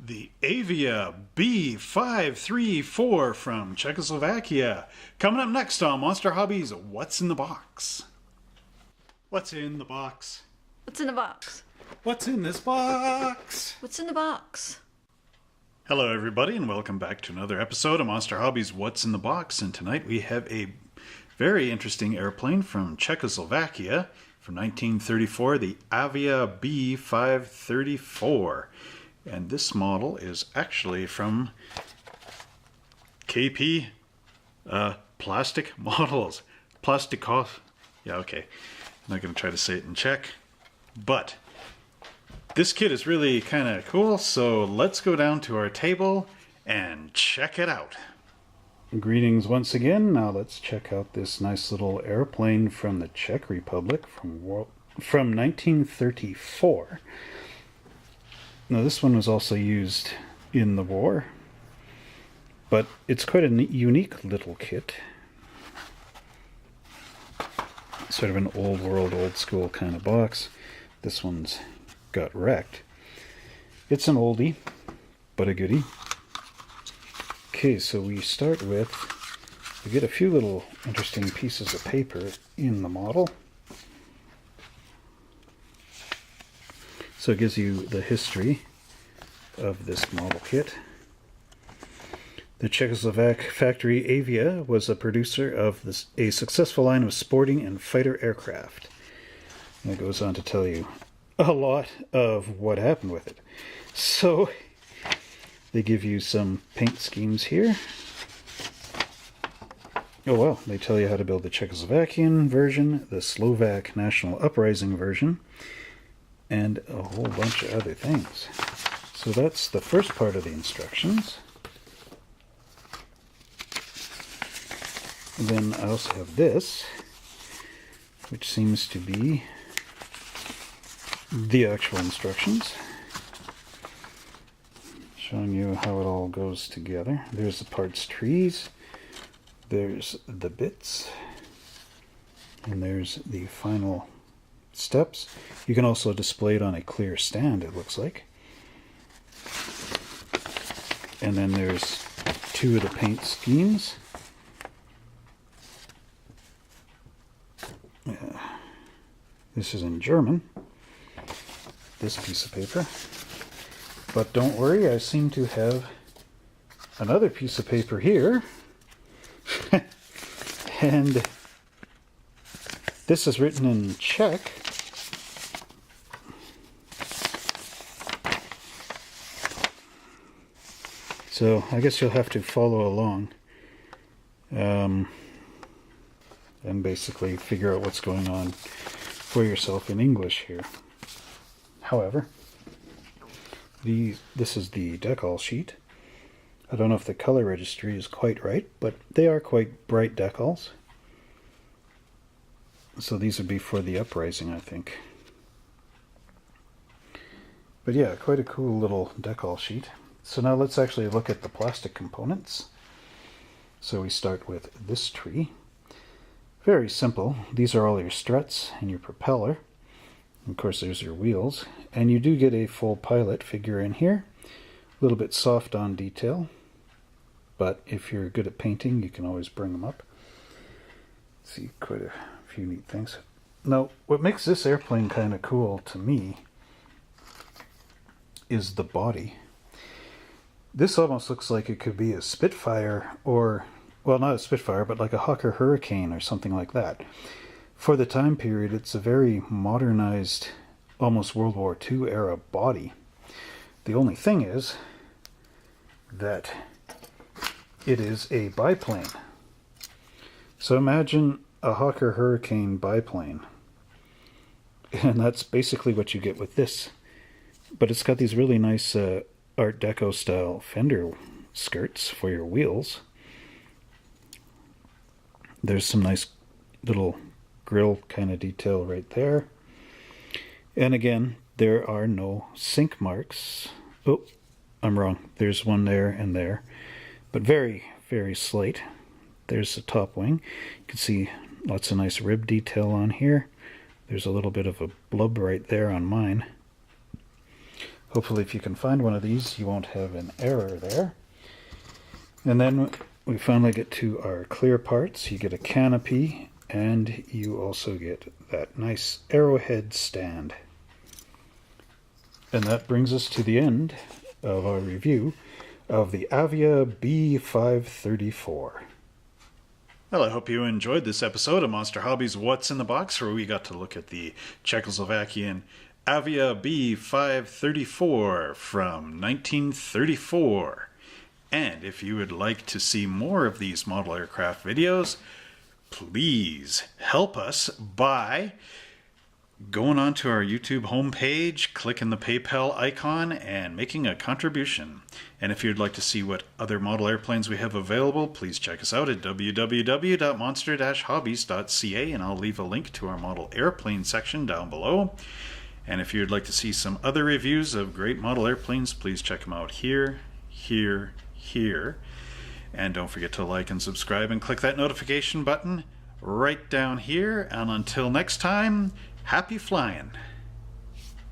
The Avia B534 from Czechoslovakia. Coming up next on Monster Hobbies, What's in the Box? What's in the box? What's in the box? What's in this box? What's in the box? Hello everybody and welcome back to another episode of Monster Hobbies, What's in the Box? And tonight we have a very interesting airplane from Czechoslovakia from 1934, the Avia B534. And this model is actually from KP Plastic Models. Plastikov. Yeah, okay. I'm not going to try to say it in Czech. But this kit is really kind of cool, so let's go down to our table and check it out. Greetings once again. Now let's check out this nice little airplane from the Czech Republic from 1934. Now this one was also used in the war, but it's quite a unique little kit. Sort of an old world, old school kind of box. This one's got wrecked. It's an oldie, but a goodie. Okay, so we start with, we get a few little interesting pieces of paper in the model. So it gives you the history of this model kit. The Czechoslovak factory Avia was a producer of a successful line of sporting and fighter aircraft. And it goes on to tell you a lot of what happened with it. So they give you some paint schemes here. Oh well, they tell you how to build the Czechoslovakian version, the Slovak National Uprising version, and a whole bunch of other things. So that's the first part of the instructions. And then I also have this, which seems to be the actual instructions, showing you how it all goes together. There's the parts trees, there's the bits, and there's the final steps. You can also display it on a clear stand, it looks like. And then there's two of the paint schemes. This is in German, this piece of paper. But don't worry, I seem to have another piece of paper here. And this is written in Czech. So I guess you'll have to follow along and basically figure out what's going on for yourself in English here. However, this is the decal sheet. I don't know if the color registry is quite right, but they are quite bright decals. So these would be for the uprising, I think. But yeah, quite a cool little decal sheet. So now let's actually look at the plastic components. So we start with this tree. Very simple. These are all your struts and your propeller. Of course, there's your wheels. And you do get a full pilot figure in here. A little bit soft on detail. But if you're good at painting, you can always bring them up. See, quite a few neat things. Now, what makes this airplane kind of cool to me is the body. This almost looks like it could be a Spitfire, or, well, not a Spitfire, but like a Hawker Hurricane or something like that. For the time period, it's a very modernized, almost World War II era body. The only thing is that it is a biplane. So imagine a Hawker Hurricane biplane. And that's basically what you get with this. But it's got these really nice Art Deco style fender skirts for your wheels. There's some nice little grill kind of detail right there. And again, there are no sink marks. Oh, I'm wrong. There's one there and there. But very, very slight. There's the top wing. You can see lots of nice rib detail on here. There's a little bit of a blub right there on mine. Hopefully if you can find one of these, you won't have an error there. And then we finally get to our clear parts. You get a canopy, and you also get that nice arrowhead stand. And that brings us to the end of our review of the Avia B534. Well, I hope you enjoyed this episode of Monster Hobbies What's in the Box, where we got to look at the Czechoslovakian Avia B534 from 1934. And if you would like to see more of these model aircraft videos, please help us by going onto our YouTube homepage, clicking the PayPal icon, and making a contribution. And if you'd like to see what other model airplanes we have available, please check us out at www.monster-hobbies.ca, and I'll leave a link to our model airplane section down below. And if you'd like to see some other reviews of great model airplanes, please check them out here. And don't forget to like and subscribe and click that notification button right down here. And until next time, happy flying.